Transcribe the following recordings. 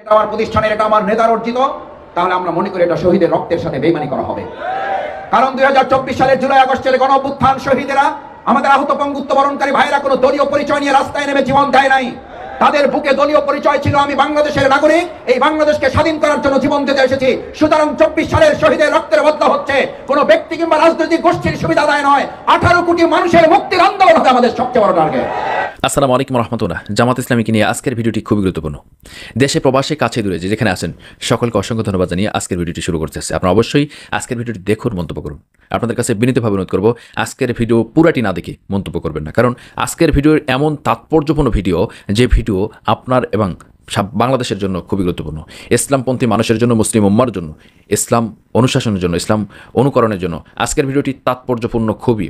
এটা আমার প্রতিষ্ঠানের, এটা আমার নেতার অর্জিত, তাহলে আমরা মনে করি এটা শহীদের রক্তের সাথে বেইমানি করা হবে। কারণ 2024 সালের জুলাই আগস্টের গণ অভ্যুত্থান শহীদেরা, আমাদের আহত পঙ্গুত্ব বরণকারী ভাইরা কোনো দলীয় পরিচয় নিয়ে রাস্তায় নেমে জীবন দেয় নাই। তাদের বুকে দলীয় পরিচয় ছিল, আমি বাংলাদেশের নাগরিক, এই বাংলাদেশকে স্বাধীন করার জন্য জীবন দিতে এসেছি। সুতরাং 24 সালের শহীদের রক্তের বদলা হচ্ছে কোন ব্যক্তি কিংবা রাজনৈতিক গোষ্ঠীর সুবিধা দায় নয়, 18 কোটি মানুষের মুক্তির আন্দোলন হবে আমাদের সবচেয়ে বড় টার্গেট। আসসালামু আলাইকুম রহমতুল্লাহ। জামাত ইসলামীকে নিয়ে আজকের ভিডিওটি খুবই গুরুত্বপূর্ণ। দেশে প্রবাসে কাছে দূরে যেখানে আছেন সকলকে অসংখ্য ধন্যবাদ জানিয়ে আজকের ভিডিওটি শুরু করতেছে। আপনারা অবশ্যই আজকের ভিডিওটি দেখুন, মন্তব্য করুন। আপনাদের কাছে বিনীতভাবে অনুরোধ করব, আজকের ভিডিও পুরাটি না দেখে মন্তব্য করবেন না, কারণ আজকের ভিডিওর এমন তাৎপর্যপূর্ণ ভিডিও যে ভিডিও আপনার এবং বাংলাদেশের জন্য খুবই গুরুত্বপূর্ণ। ইসলামপন্থী মানুষের জন্য, মুসলিম উম্মার জন্য, ইসলাম অনুশাসনের জন্য, ইসলাম অনুকরণের জন্য আজকের ভিডিওটি তাৎপর্যপূর্ণ খুবই।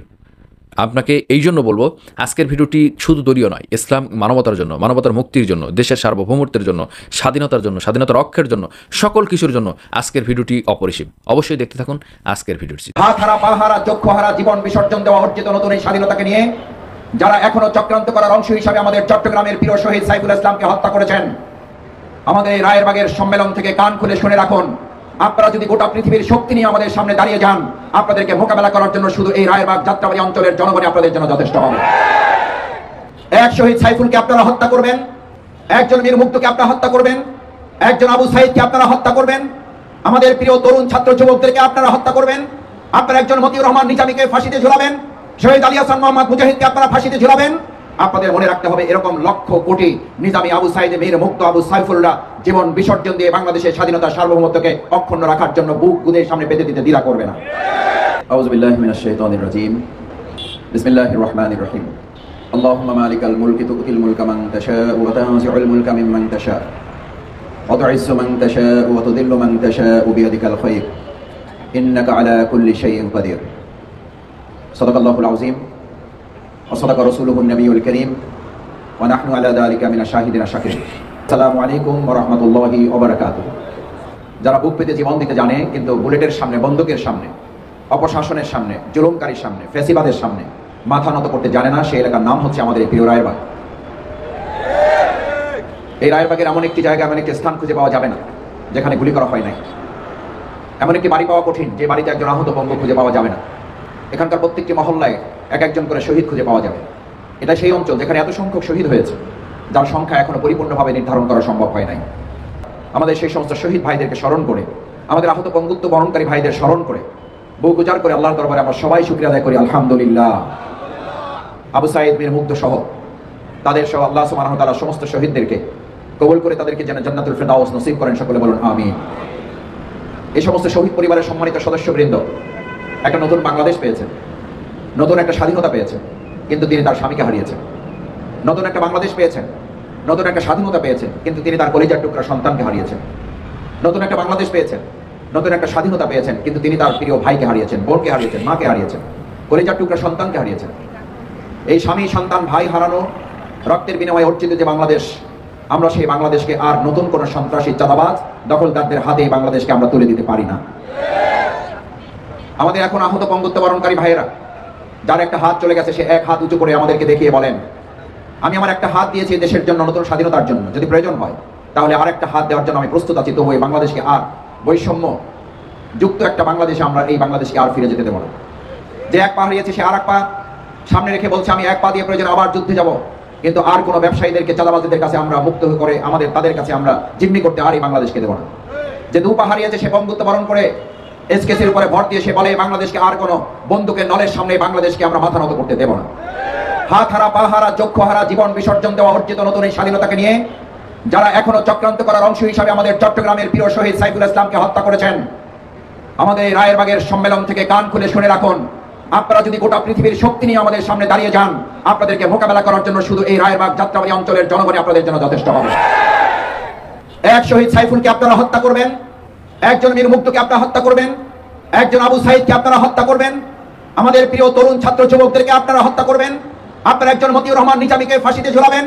আপনাকে এই জন্য বলবো, আজকের ভিডিওটি শুধু দলীয় নয়, ইসলাম মানবতার জন্য, মানবতার মুক্তির জন্য, দেশের সার্বভৌমত্বের জন্য, স্বাধীনতার জন্য, স্বাধীনতার রক্ষার জন্য, সকল কিছুর জন্য আজকের ভিডিওটি অপরিসীম। অবশ্যই দেখতে থাকুন আজকের ভিডিওটি। হাত হারা, পা হারা, চক্ষু হারা, জীবন বিসর্জন দেওয়া অর্জিত নতুন এই স্বাধীনতাকে নিয়ে যারা এখনো চক্রান্ত করার অংশ হিসাবে আমাদের চট্টগ্রামের প্রিয় শহীদ সাইফুল ইসলামকে হত্যা করেছেন, আমাদের এই রায়েরবাগের সম্মেলন থেকে কান খুলে শুনে রাখুন, আপনারা যদি গোটা পৃথিবীর শক্তি নিয়ে আমাদের সামনে দাঁড়িয়ে যান, আপনাদেরকে মোকাবেলা করার জন্য শুধু এই রায়েরবাগ যাত্রাবাড়ী অঞ্চলের জনগণই আপনাদের জন্য যথেষ্ট হবে। এক শহীদ সাইফুলকে আপনারা হত্যা করবেন, একজন মীর মুগ্ধকে আপনারা হত্যা করবেন, একজন আবু সাইদকে আপনারা হত্যা করবেন, আমাদের প্রিয় তরুণ ছাত্র যুবকদেরকে আপনারা হত্যা করবেন, আপনারা একজন মতিউর রহমান নিজামীকে ফাঁসিতে ঝুলাবেন, শহীদ আলী হাসান মোহাম্মদ মুজাহিদকে আপনারা ফাঁসিতে ঝুলাবেন। আপনাদের মনে রাখতে হবে, এরকম লক্ষ কোটি নিজামী, আবু সাইদ, মীর মুগ্ধ, আবু সাইফুলরা জীবন বিসর্জন দিয়ে বাংলাদেশের স্বাধীনতা সার্বভৌমত্বকে অক্ষুণ্ণ রাখার জন্য বুক গুদের সামনে পেতে দিতে দ্বিধা করবে না। আউযু বিল্লাহি মিনাশ শাইতানির রাজীম। বিসমিল্লাহির রহমানির রহিম। আল্লাহুম্মা মালিকাল মুলকি তুতিল মুলকা মান তাশাউ ওয়া তানজিউল মুলকা মিম্মান তাশা ওয়া তুইজ্জু মান তাশাউ ওয়া তুযিল্লু মান তাশাউ বিয়াদিকাল খায়র ইন্নাকা আলা কুল্লি শাইইন কাদির। সাদাকাল্লাহুল আযীম ওয়া সাদাকা রাসূলুহুন নবিয়্যুল কারীম ওয়া নাহনু আলা যালিকা মিনাশ শাহিদিনা শাকিরিন। আসসালামু আলাইকুম ওয়া রাহমাতুল্লাহি ওয়া বারাকাতুহু। যারা বুক পেতে জীবন দিতে জানে কিন্তু বুলেটের সামনে, বন্দুকের সামনে, অপশাসনের সামনে, জুলুমকারীর সামনে, ফ্যাসিবাদের সামনে মাথা নত করতে জানে না, সেই এলাকার নাম হচ্ছে আমাদের এই প্রিয় রায়েরবাগ। এই রায়েরবাগের এমন একটি জায়গা, এমন একটি স্থান খুঁজে পাওয়া যাবে না যেখানে গুলি করা হয় নাই। এমন একটি বাড়ি পাওয়া কঠিন যে বাড়িতে একজন আহত পঙ্গু খুঁজে পাওয়া যাবে না। এখানকার প্রত্যেকটি মহল্লায় এক একজন করে শহীদ খুঁজে পাওয়া যাবে। এটা সেই অঞ্চল যেখানে এত সংখ্যক শহীদ হয়েছে, যার সংখ্যা এখনো পরিপূর্ণভাবে নির্ধারণ করা সম্ভব হয় নাই। আমাদের সেই সমস্ত শহীদ ভাইদেরকে স্মরণ করে, আমাদের আহত পঙ্গুত্ব বরণকারী ভাইদের স্মরণ করে, বুক উজাড় করে আল্লাহর দরবারে আমরা সবাই শুকরিয়া আদায় করি, আলহামদুলিল্লাহ। আবু সাইদ, মীর মুগ্ধ সহ তাদের সহ আল্লাহ সুবহানাহু ওয়া তাআলা সমস্ত শহীদদেরকে কবুল করে তাদেরকে যেন জান্নাতুল ফিরদাউস নসিব করেন, সকলে বলুন আমিন। এই সমস্ত শহীদ পরিবারের সম্মানিত সদস্যবৃন্দ একটা নতুন বাংলাদেশ পেয়েছেন, নতুন একটা স্বাধীনতা পেয়েছেন, কিন্তু তিনি তার স্বামীকে হারিয়েছেন। নতুন একটা বাংলাদেশ পেয়েছেন, নতুন একটা স্বাধীনতা পেয়েছেন, কিন্তু তিনি তার কলিজার টুকরা সন্তানকে হারিয়েছেন। নতুন একটা বাংলাদেশ পেয়েছেন, নতুন একটা স্বাধীনতা পেয়েছেন, কিন্তু তিনি তার প্রিয় ভাইকে হারিয়েছেন, বোনকে হারিয়েছেন, মাকে হারিয়েছেন, কলিজার টুকরা সন্তানকে হারিয়েছেন। এই স্বামী, সন্তান, ভাই হারানো, রক্তের বিনিময়ে অর্জিত যে বাংলাদেশ, আমরা সেই বাংলাদেশকে আর নতুন কোন সন্ত্রাসী, চাঁদাবাজ, দখলদারদের হাতে এই বাংলাদেশকে আমরা তুলে দিতে পারি না। আমাদের এখন আহত পঙ্গুত্ব বরণকারী ভাইয়েরা, যার একটা হাত চলে গেছে, সে এক হাত উঁচু করে আমাদেরকে দেখিয়ে বলেন, আমি আমার একটা হাত দিয়েছি দেশের জন্য, নতুন স্বাধীনতার জন্য, যদি প্রয়োজন হয় তাহলে আর একটা হাত দেওয়ার জন্য আমি প্রস্তুত আছি। তবু এই বাংলাদেশকে আর বৈষম্য যুক্ত একটা বাংলাদেশে আমরা এই বাংলাদেশকে আর ফিরে যেতে দেব না। যে এক পা হারিয়েছে সে আর এক পা সামনে রেখে বলছে, আমি এক পা দিয়ে প্রয়োজন আবার যুদ্ধে যাব, কিন্তু আর কোনো ব্যবসায়ীদেরকে, চাঁদাবাজদের কাছে আমরা মুক্ত করে আমাদের তাদের কাছে আমরা জিম্মি করতে আর এই বাংলাদেশকে দেব না। যে দু পা হারিয়েছে সে বঙ্গুত্ব বরণ করে এসকেসির উপরে ভর দিয়ে সে বলে, বাংলাদেশকে আর কোনো বন্দুকের নলের সামনে বাংলাদেশকে আমরা মাথা নত করতে দেব না। হাত হারা, পা হারা, চক্ষু হারা, জীবন বিসর্জন দেওয়া অর্জিত নতুন এই স্বাধীনতাকে নিয়ে যারা এখনো চক্রান্ত করার অংশ হিসাবে আমাদের চট্টগ্রামের প্রিয় শহীদ সাইফুল ইসলামকে হত্যা করেছেন, আমাদের এই রায়েরবাগের সম্মেলন থেকে কান খুলে শুনে রাখুন, আপনারা যদি গোটা পৃথিবীর শক্তি নিয়ে আমাদের সামনে দাঁড়িয়ে যান, আপনাদেরকে মোকাবেলা করার জন্য শুধু এই রায়েরবাগ যাত্রাবাড়ী অঞ্চলের জনগণই আপনাদের জন্য যথেষ্ট হবে। এক শহীদ সাইফুলকে আপনারা হত্যা করবেন, একজন মীর মুগ্ধকে আপনারা হত্যা করবেন, একজন আবু সাইদকে আপনারা হত্যা করবেন, আমাদের প্রিয় তরুণ ছাত্র যুবকদেরকে আপনারা হত্যা করবেন, আপনারা একজন মতিউর রহমান নিজামীকে ফাঁসিতে ঝুলাবেন,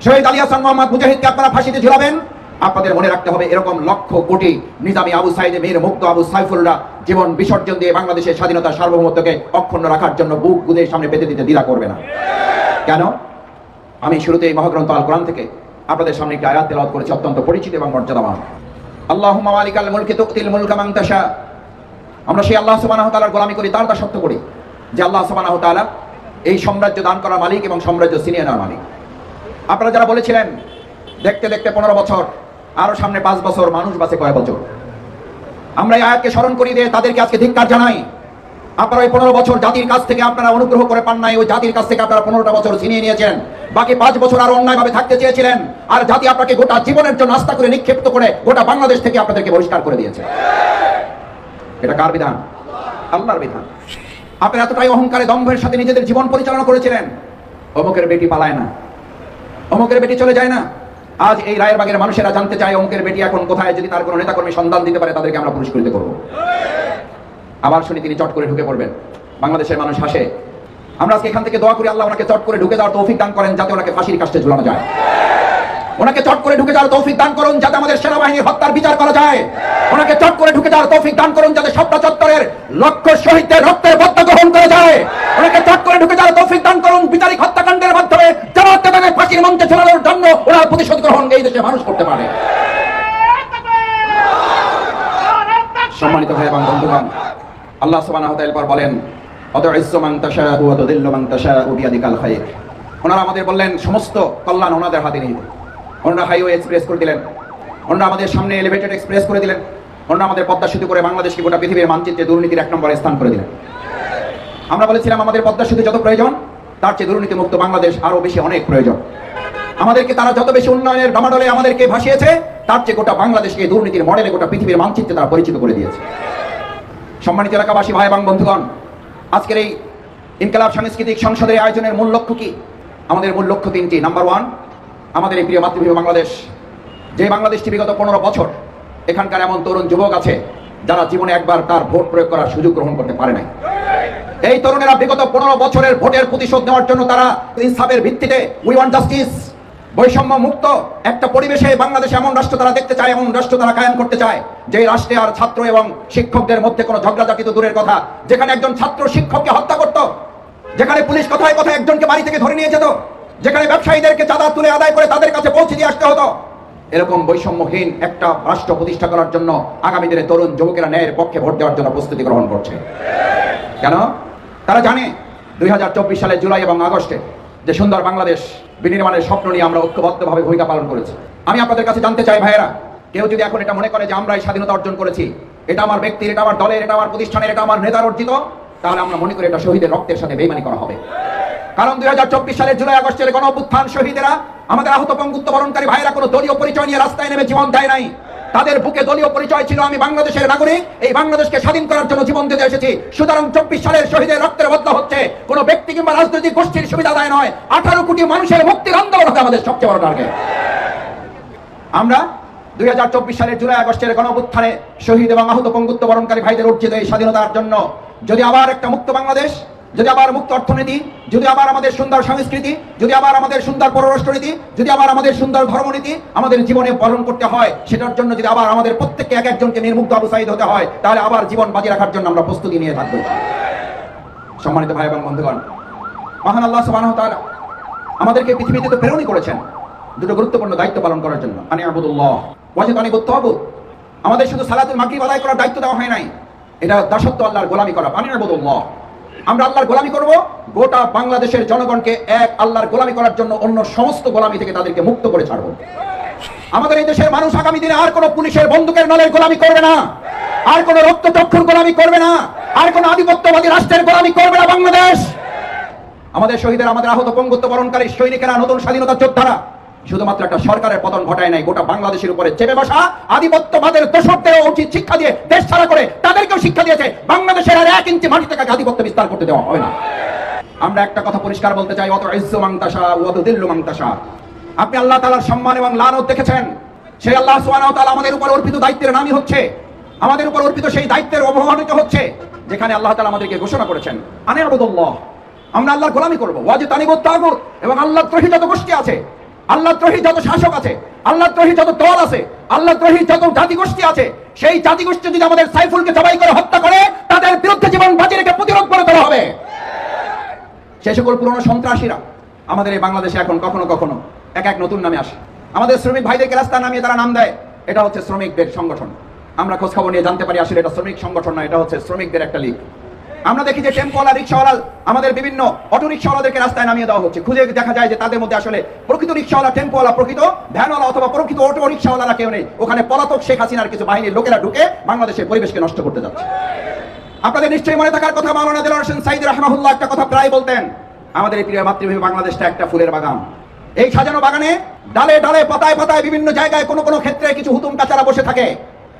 শহীদ আলী হাসান মোহাম্মদ মুজাহিদকে আপনারা ফাঁসিতে ঝুলাবেন। আপনাদের মনে রাখতে হবে, এরকম লক্ষ কোটি নিজামী, আবু সাইদ, মীর মুগ্ধ, আবু সাইফুলরা জীবন বিসর্জন দিয়ে বাংলাদেশের স্বাধীনতা সার্বভৌমত্বকে অক্ষুণ্ণ রাখার জন্য বুক গুদের সামনে পেতে দিতে দ্বিধা করবে না। কেন? আমি শুরুতে এই মহাগ্রন্থ আল কোরআন থেকে আপনাদের সামনে একটি আয়াত তেলাওয়াত করেছি, অত্যন্ত পরিচিত এবং মর্যাদাবান। আল্লাহুম্মা মালিকাল মুলকি তুতিল মুলকা মান তাশা। আমরা সেই আল্লাহ সুবহানাহু ওয়া তাআলার গোলামি করি, তার দাসত্ব করি, যে আল্লাহ সুবহানাহু ওয়া তাআলা এই সাম্রাজ্য দান করার মালিক এবং সাম্রাজ্য ছিনিয়ে নেওয়ার মালিক। আপনারা যারা বলেছিলেন দেখতে দেখতে 15 বছর, আরো সামনে 5 বছর, মানুষ বাঁচে কয় বছর, আমরা এই আয়াতকে স্মরণ করি দিয়ে তাদেরকে আজকে ধিক্কার জানাই। আপনারা ওই 15 বছর জাতির কাছ থেকে আপনারা অনুগ্রহ করে পান নাই, ওই জাতির কাছ থেকে আপনারা 15টা বছর ছিনিয়ে নিয়েছেন, বাকি 5 বছর আরো অন্যায়ভাবে থাকতে চেয়েছিলেন, আর জাতি আপনাকে গোটা জীবনের জন্য আস্থা করে নিক্ষিপ্ত করে গোটা বাংলাদেশ থেকে আপনাদেরকে বহিষ্কার করে দিয়েছে। এটা কার বিধান? আল্লাহর বিধান। আপনারা এতটাই অহংকারে দম্ভের সাথে নিজেদের জীবন পরিচালনা করেছিলেন। অমুকের বেটি পালায় না, অমুকের বেটি চলে যায় না। আজ এই রায়েরবাগের মানুষেরা জানতে চায় অমুকের বেটি এখন কোথায়, যদি তার কোনো নেতাকর্মী সন্ধান দিতে পারে তাদেরকে আমরা পুরস্কৃত করব। আবার শুনি তিনি চট করে ঢুকে পড়বেন। বাংলাদেশের মানুষ হাসে। আমরা আজকে এখান থেকে দোয়া করি আল্লাহ ওনাকে চট করে ঢুকে যাওয়ার তৌফিক দান করেন, যাতে ওনাকে ফাঁসির কাস্টে ঝুলানো যায়। ওনাকে চট করে ঢুকে যাওয়ার তৌফিক দান করুন, যাতে আমাদের সেনাবাহিনীর হত্যার বিচার করা যায়। ওনাকে চট করে ঢুকে যাওয়ার তৌফিক দান করুন, যাতে শাপলা চত্বরের লক্ষ শহীদদের রক্তের বদলা গ্রহণ করা যায়। ওনাকে চট করে ঢুকে যাওয়ার তৌফিক দান করুন, বিচারিক হত্যাকাণ্ডের মাধ্যমে জামাত নেতাকে ফাঁসির মঞ্চে ঝোলানোর জন্য ওরা প্রতিশোধ গ্রহণ এই দেশে মানুষ করতে পারে। সম্মানিত ভাই এবং বন্ধুগণ, আল্লাহ সুবহানাহু ওয়া তাআলা বলেন, আতুইজ্জু মান তাশাউ ওয়া তুযিল্লু মান তাশাউ বিয়াদিকাল খায়র। ওনারা আমাদের বললেন সমস্ত কল্যাণ ওনাদের হাতে নিহিত। ওনারা হাইওয়ে এক্সপ্রেস করে দিলেন, ওনারা আমাদের সামনে এলিভেটেড এক্সপ্রেস করে দিলেন, ওনারা আমাদের পদ্মা সেতু করে বাংলাদেশকে গোটা পৃথিবীর মানচিত্রে দুর্নীতির 1 নম্বরে স্থান করে দিলেন। আমরা বলেছিলাম আমাদের পদ্মা সেতু যত প্রয়োজন, তার চেয়ে দুর্নীতি মুক্ত বাংলাদেশ আরো বেশি অনেক প্রয়োজন। আমাদেরকে তারা যত বেশি উন্নয়নের ডামাডোলে আমাদেরকে ভাসিয়েছে, তার চেয়ে গোটা বাংলাদেশকে দুর্নীতির মডেলে গোটা পৃথিবীর মানচিত্রে তারা পরিচিত করে দিয়েছে। সম্মানিত এলাকাবাসী ভাই এবং বন্ধুগণ, আজকের এই ইনকিলাব সাংস্কৃতিক সংসদের আয়োজনের মূল লক্ষ্য কি? আমাদের মূল লক্ষ্য 3টি। নাম্বার 1, আমাদের এই প্রিয় মাতৃভূমি বাংলাদেশ, যে বাংলাদেশটি বিগত 15 বছর এখানকার এমন তরুণ যুবক আছে যারা জীবনে একবার তার ভোট প্রয়োগ করার সুযোগ গ্রহণ করতে পারে নাই। এই তরুণেরা বিগত 15 বছরের ভোটের প্রতিশোধ নেওয়ার জন্য তারা ইনসাফের ভিত্তিতে উই ওয়ান্ট জাস্টিস, বৈষম্য মুক্ত একটা পরিবেশে বাংলাদেশে এমন রাষ্ট্র তারা দেখতে চায়, এমন রাষ্ট্র তারা কায়েম করতে চায়, যে রাষ্ট্রে আর ছাত্র এবং শিক্ষকদের মধ্যে কোনো ঝগড়াঝাটি তো দূরের কথা, যেখানে একজন ছাত্র শিক্ষককে হত্যা করত, যেখানে পুলিশ কথায় কথায় একজনকে বাড়ি থেকে ধরে নিয়ে যেত, যেখানে ব্যবসায়ীদেরকে চাঁদা তুলে আদায় করে তাদের কাছে পৌঁছে দিয়ে আসতে হতো। এরকম বৈষম্যহীন একটা রাষ্ট্র প্রতিষ্ঠা করার জন্য আগামী দিনে তরুণ যুবকেরা ন্যায়ের পক্ষে ভোট দেওয়ার জন্য প্রস্তুতি গ্রহণ করছে। কেন? তারা জানে 2024 সালের জুলাই এবং আগস্টে যে সুন্দর বাংলাদেশ বিনির্মাণের স্বপ্ন নিয়ে আমরা ঐক্যবদ্ধভাবে ভূমিকা পালন করেছি। আমি আপনাদের কাছে জানতে চাই ভাইয়েরা, কেউ যদি এখন এটা মনে করে যে আমরা এই স্বাধীনতা অর্জন করেছি, এটা আমার ব্যক্তির, এটা আমার দলের, এটা আমার প্রতিষ্ঠানের, এটা আমার নেতার অর্জিত, তাহলে আমরা মনে করি এটা শহীদের রক্তের সাথে বেইমানি করা হবে। কারণ 2024 সালের জুলাই আগস্টের গণ অভ্যুত্থান শহীদেরা, আমাদের আহত পঙ্গুত্ব বরণকারী ভাইরা কোনো দলীয় পরিচয় নিয়ে রাস্তায় নেমে জীবন দেয় নাই। তাদের বুকে দলীয় পরিচয় ছিল, আমি বাংলাদেশের নাগরিক, এই বাংলাদেশকে স্বাধীন করার জন্য জীবন দিতে এসেছি। সুতরাং 24 সালের শহীদের রক্তের বদলা হচ্ছে কোনো ব্যক্তি কিংবা রাজনৈতিক গোষ্ঠীর সুবিধা আদায় নয়, 18 কোটি মানুষের মুক্তির আন্দোলন হবে আমাদের সবচেয়ে বড় টার্গেট। আমরা 2024 সালের জুলাই আগস্টের গণ অভ্যুত্থানে শহীদ এবং আহত পঙ্গুত্ব বরণকারী ভাইদের অর্জিত এই স্বাধীনতার জন্য যদি আবার একটা মুক্ত বাংলাদেশ, যদি আবার মুক্ত অর্থনীতি, যদি আবার আমাদের সুন্দর সংস্কৃতি, যদি আবার আমাদের সুন্দর পররাষ্ট্রনীতি, যদি আবার আমাদের সুন্দর ধর্মনীতি আমাদের জীবনে পালন করতে হয়, সেটার জন্য যদি আবার আমাদের প্রত্যেককে এক একজনকে নির্মুক্ত আবু সাঈদ হতে হয়, তাহলে আবার জীবন বাজি রাখার জন্য আমরা প্রস্তুতি নিয়ে থাকবো। সম্মানিত ভাই এবং বন্ধুগণ, মহান আল্লাহ সুবহানাহু ওয়া তাআলা আমাদেরকে পৃথিবীতে তো প্রেরণই করেছেন দুটো গুরুত্বপূর্ণ দায়িত্ব পালন করার জন্য। আনি আবুদুল্লাহ ওয়াজিবানিবুত তাগুত। আমাদের শুধু সালাতুল মাগরিব আদায় করার দায়িত্ব দেওয়া হয় নাই, এটা দাসত্ব, আল্লাহর গোলামি করা। আনি আবুদুল্লাহ, আমরা আল্লাহর গোলামি করব, গোটা বাংলাদেশের জনগণকে এক আল্লাহর গোলামি করার জন্য অন্য সমস্ত গোলামি থেকে তাদেরকে মুক্ত করে ছাড়ব। আমাদের এই দেশের মানুষ আগামী দিনে আর কোনো পুলিশের বন্দুকের নলের গোলামি করবে না, আর কোনো রক্তচক্ষুর গোলামি করবে না, আর কোনো আধিপত্যবাদী রাষ্ট্রের গোলামি করবে না বাংলাদেশ। আমাদের শহীদের, আমাদের আহত পঙ্গুত্ব বরণকারী সৈনিকেরা, নতুন স্বাধীনতা যোদ্ধারা শুধুমাত্র একটা সরকারের পতন ঘটায় নাই, গোটা বাংলাদেশের উপরে চেপে বসা আধিপত্যবাদের দোষকদের উচিত শিক্ষা দিয়ে দেশ ছাড়া করে তাদেরকেও শিক্ষা দিয়েছে বাংলাদেশের আর 1 ইঞ্চি মাটি থেকে আধিপত্য বিস্তার করতে দেওয়া হয় না। আমরা একটা কথা পরিষ্কার বলতে চাই, আতুইজ্জু মান তাশা ওয়া তুযিল্লু মান তাশা। আপনি আল্লাহ তাআলার সম্মান এবং লানত দেখেছেন, সেই আল্লাহ সুবহানাহু ওয়া তাআলা আমাদের উপর অর্পিত দায়িত্বের নামই হচ্ছে, আমাদের উপর অর্পিত সেই দায়িত্বের অবমানিত হচ্ছে, যেখানে আল্লাহ তাআলা আমাদেরকে ঘোষণা করেছেন আনি আবুদুল্লাহ, আমরা আল্লাহর গোলামি করব, ওয়াজিতানিবুত তাগুত। এবং আল্লাহ দ্রোহী যত গোষ্ঠী আছে, আল্লাহ দ্রোহী যত শাসক আছে, আল্লাহ দ্রোহী যত দল আছে, আল্লাহ দ্রোহী যত জাতিগোষ্ঠী আছে, সেই জাতিগোষ্ঠী যদি আমাদের সাইফুলকে জবাই করে হত্যা করে, তাদের বিরুদ্ধে জীবন বাজি রেখে প্রতিরোধ করে তোলা হবে। সেই সকল পুরনো সন্ত্রাসীরা আমাদের এই বাংলাদেশে এখন কখনো কখনো এক এক নতুন নামে আসে। আমাদের শ্রমিক ভাইদেরকে রাস্তা নামিয়ে তারা নাম দেয় এটা হচ্ছে শ্রমিকদের সংগঠন। আমরা খোঁজ খবর নিয়ে জানতে পারি আসলে এটা শ্রমিক সংগঠন না, এটা হচ্ছে শ্রমিকদের একটা লীগ। আমরা দেখি যে টেম্পোওয়ালা, রিক্সাওয়ালা, আমাদের বিভিন্ন অটো রিক্সাওয়ালাদেরকে রাস্তায় নামিয়ে দেওয়া হচ্ছে। খুঁজে দেখা যায় যে তাদের মধ্যে আসলে প্রকৃত রিক্সাওয়ালা, টেম্পোওয়ালা, প্রকৃত ভ্যানওয়ালা অথবা প্রকৃত অটো রিক্সাওয়ালারা কেউ নেই। ওখানে পলাতক শেখ হাসিনার কিছু বাহিনীর লোকেরা ঢুকে বাংলাদেশের পরিবেশকে নষ্ট করতে যাচ্ছে। আপনাদের নিশ্চয়ই মনে থাকার কথা, মাওলানা দেলোয়ার হোসেন সাঈদী রাহিমাহুল্লাহ একটা কথা প্রায় বলতেন, আমাদের এই প্রিয় মাতৃভূমি বাংলাদেশটা একটা ফুলের বাগান। এই সাজানো বাগানে ডালে ডালে পাতায় পাতায় বিভিন্ন জায়গায় কোনো কোনো ক্ষেত্রে কিছু হুতুম কাচারা বসে থাকে।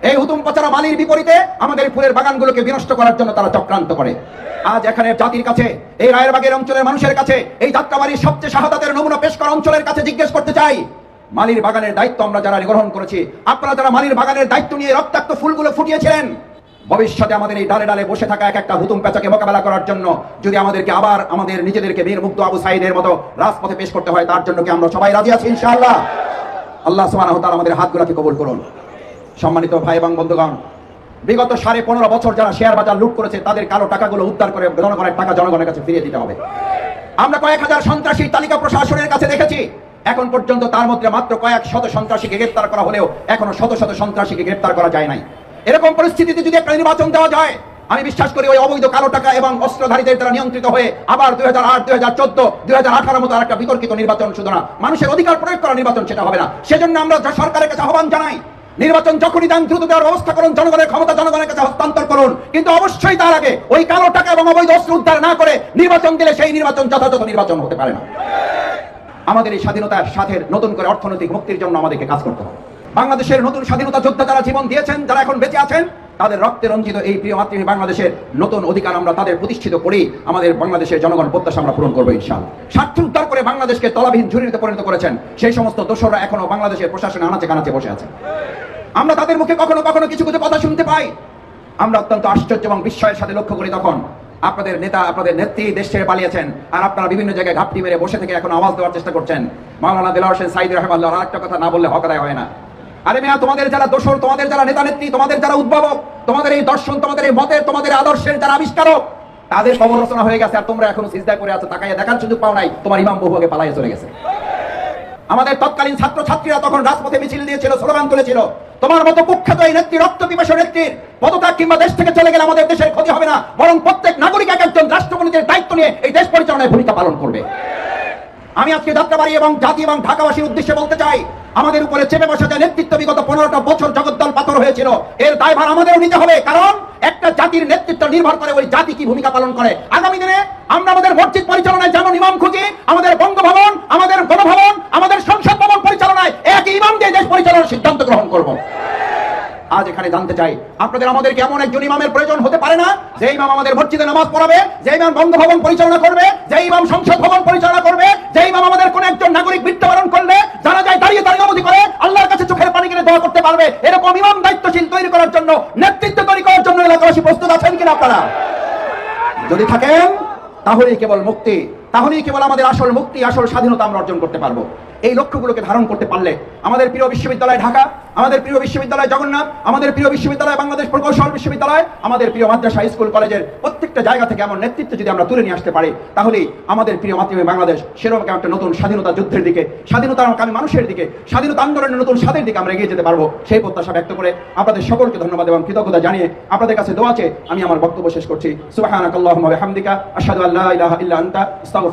এই হুতুম কাচারা মালির বিপরীতে আমাদের ফুলের বাগানগুলোকে বিনষ্ট করার জন্য তারা চক্রান্ত করে। আজ এখানে জাতির কাছে, এই রায়েরবাগের অঞ্চলের মানুষের কাছে, এই যাত্রাবাড়ির সবচেয়ে শাহাদাতের নমুনা পেশ করা অঞ্চলের কাছে জিজ্ঞেস করতে চাই, মালির বাগানের দায়িত্ব আমরা যারা গ্রহণ করেছি, আপনারা যারা মালির বাগানের দায়িত্ব নিয়ে রক্তাক্ত ফুলগুলো ফুটিয়েছিলেন, ভবিষ্যতে আমাদের এই ডালে ডালে বসে থাকা এক একটা হুতুম পেঁচাকে মোকাবেলা করার জন্য যদি আমাদেরকে আবার আমাদের নিজেদেরকে বীর মুগ্ধ আবু সাঈদের মতো রাজপথে পেশ করতে হয়, তার জন্য কি আমরা সবাই রাজি আছি ইনশাআল্লাহ? আল্লাহ সুবহানাহু ওয়া তাআলা আমাদের হাতগুলোকে কবুল করুন। সম্মানিত ভাই এবং বন্ধুগণ, বিগত 15.5 বছর যারা শেয়ার বাজার লুট করেছে তাদের কালো টাকাগুলো উদ্ধার করে জনগণের টাকা জনগণের কাছে ফিরিয়ে দিতে হবে। আমরা কয়েক হাজার সন্ত্রাসীর তালিকা প্রশাসনের কাছে দেখেছি, এখন পর্যন্ত তার মধ্যে মাত্র কয়েক শত সন্ত্রাসীকে গ্রেফতার করা হলেও এখনো শত শত সন্ত্রাসীকে গ্রেফতার করা যায় নাই। এরকম পরিস্থিতিতে যদি একটা নির্বাচন দেওয়া যায়, আমি বিশ্বাস করি ওই অবৈধ কালো টাকা এবং অস্ত্রধারীদের দ্বারা নিয়ন্ত্রিত হয়ে আবার 2008, 2014, 2018 মতো আরেকটা বিতর্কিত নির্বাচন, শুধু না মানুষের অধিকার প্রয়োগ করা নির্বাচন, সেটা হবে না। সেজন্য আমরা সরকারের কাছে আহ্বান জানাই, নির্বাচন যখনই দেন দ্রুত দেওয়ার ব্যবস্থা করুন, জনগণের ক্ষমতা জনগণের কাছে হস্তান্তর করুন, কিন্তু অবশ্যই তার আগে ওই কালো টাকা এবং অবৈধ অস্ত্র উদ্ধার না করে নির্বাচন দিলে সেই নির্বাচন যথাযথ নির্বাচন হতে পারে না। আমাদের এই স্বাধীনতার সাথে নতুন করে অর্থনৈতিক মুক্তির জন্য আমাদেরকে কাজ করতে হবে। বাংলাদেশের নতুন স্বাধীনতা যোদ্ধা যারা জীবন দিয়েছেন, যারা এখন বেঁচে আছেন, তাদের রক্তে রঞ্জিত এই প্রিয় মাতৃভূমি বাংলাদেশের নতুন অধিকার আমরা তাদের প্রতিষ্ঠিত করি, আমাদের বাংলাদেশের জনগণ প্রত্যাশা আমরা পূরণ করবো ইনশাআল্লাহ। স্বার্থ উদ্ধার করে বাংলাদেশকে তলাবিহীন ঝুড়িতে পরিণত করেছেন সেই সমস্ত দোসররা এখনো বাংলাদেশের প্রশাসনে আনাচে কানাচে বসে আছে। আমরা তাদের মুখে কখনো কখনো কিছু কিছু কথা শুনতে পাই, আমরা অত্যন্ত আশ্চর্য এবং বিস্ময়ের সাথে লক্ষ্য করি, তখন আপনাদের নেতা, আপনাদের নেত্রী দেশ ছেড়ে পালিয়েছেন, আর আপনারা বিভিন্ন জায়গায় ঘাপটি মেরে বসে থেকে এখন আওয়াজ দেওয়ার চেষ্টা করছেন। মাওলানা দেলোয়ার হোসেন সাঈদী রাহিমাহুল্লাহ আরেকটা কথা না বললে হক আদায় হয় না। আরে মেয়া, তোমাদের যারা দোসর, তোমাদের যারা নেতা নেত্রী, তোমাদের যারা উদ্ভাবক, তোমাদের এই দর্শন, তোমাদের এই মতের, তোমাদের আদর্শের যারা আবিষ্কারক, তাদের কবর রচনা হয়ে গেছে, আর তোমরা এখনো সিজদা করে আছো, তাকাইয়া দেখার সুযোগ পাও নাই, তোমার ইমাম বহু আগে পালাইয়া চলে গেছে। আমাদের তৎকালীন ছাত্র ছাত্রীরা তখন রাজপথে মিছিল দিয়েছিল, স্লোগান তুলেছিল, তোমার মতো কুখ্যাত এই নেত্রী, রক্ত পিপাসু নেত্রীর পদত্যাগ কিংবা দেশ থেকে চলে গেলে আমাদের দেশের ক্ষতি হবে না, বরং প্রত্যেক নাগরিক এক একজন রাষ্ট্রপতির দায়িত্ব নিয়ে এই দেশ পরিচালনায় ভূমিকা পালন করবে। আমি আজকে যাত্রাবাড়ি এবং জাতি এবং ঢাকাবাসীর উদ্দেশ্যে বলতে চাই, আমাদের উপরে চেপে বসা যে নেতৃত্ব বিগত 15টা বছর জগদ্দল পাথর হয়েছিল, এর দায়ভার আমাদেরও নিতে হবে, কারণ একটা জাতির নেতৃত্ব নির্ভর করে ওই জাতি কি ভূমিকা পালন করে। আগামী দিনে আমরা আমাদের মসজিদ পরিচালনায় যেমন ইমাম খুঁজি, আমাদের বঙ্গভবন, আমাদের গণভবন, আমাদের সংসদ ভবন পরিচালনায় একই ইমাম দিয়ে দেশ পরিচালনার সিদ্ধান্ত গ্রহণ করব। আজ এখানে জানতে চাই, আপনাদের আমাদেরকে এমন একজন ইমামের প্রয়োজন হতে পারে না যে ইমাম আমাদের মসজিদে নামাজ পড়াবে, যে ইমাম বঙ্গভবন পরিচালনা করবে, যে ইমাম সংসদ ভবন পরিচালনা করবে, যে ইমাম আমাদের কোন একজন নাগরিক মৃত্যুবরণ করলে জানা যায় দাঁড়িয়ে দাঁড়িয়ে নমতি করে আল্লাহর কাছে চোখের পানি কিনে দোয়া করতে পারবে, এরকম ইমাম দায়িত্বশীল তৈরি করার জন্য, নেতৃত্ব তৈরি করার জন্য এলাকাবাসী প্রস্তুত আছেন কিনা আপনারা? যদি থাকেন তাহলেই কেবল মুক্তি, তাহলেই কেবল আমাদের আসল মুক্তি, আসল স্বাধীনতা আমরা অর্জন করতে পারবো। এই লক্ষ্যগুলোকে ধারণ করতে পারলে আমাদের প্রিয় বিশ্ববিদ্যালয় ঢাকা, আমাদের প্রিয় বিশ্ববিদ্যালয় জগন্নাথ, আমাদের প্রিয় বিশ্ববিদ্যালয় বাংলাদেশ প্রকৌশল বিশ্ববিদ্যালয়, আমাদের প্রিয় মাদ্রাসা, স্কুল, কলেজের প্রত্যেকটা জায়গা থেকে এমন নেতৃত্ব যদি আমরা তুলে নিয়ে আসতে পারি, তাহলেই আমাদের প্রিয় মাতৃভূমি বাংলাদেশ সেরকম একটা নতুন স্বাধীনতা যুদ্ধের দিকে, স্বাধীনতাকামী মানুষের দিকে, স্বাধীনতা আন্দোলনের নতুন স্বাদের দিকে আমরা এগিয়ে যেতে পারবো। সেই প্রত্যাশা ব্যক্ত করে আপনাদের সকলকে ধন্যবাদ এবং কৃতজ্ঞতা জানিয়ে আপনাদের কাছে দোয়া চেয়ে আমি আমার বক্তব্য শেষ করছি। সুবহানাকাল্লাহুম্মা ওয়া বিহামদিকা আশহাদু আল্লা ইলাহা ইল্লা আনতা আস্তাগফিরুকা।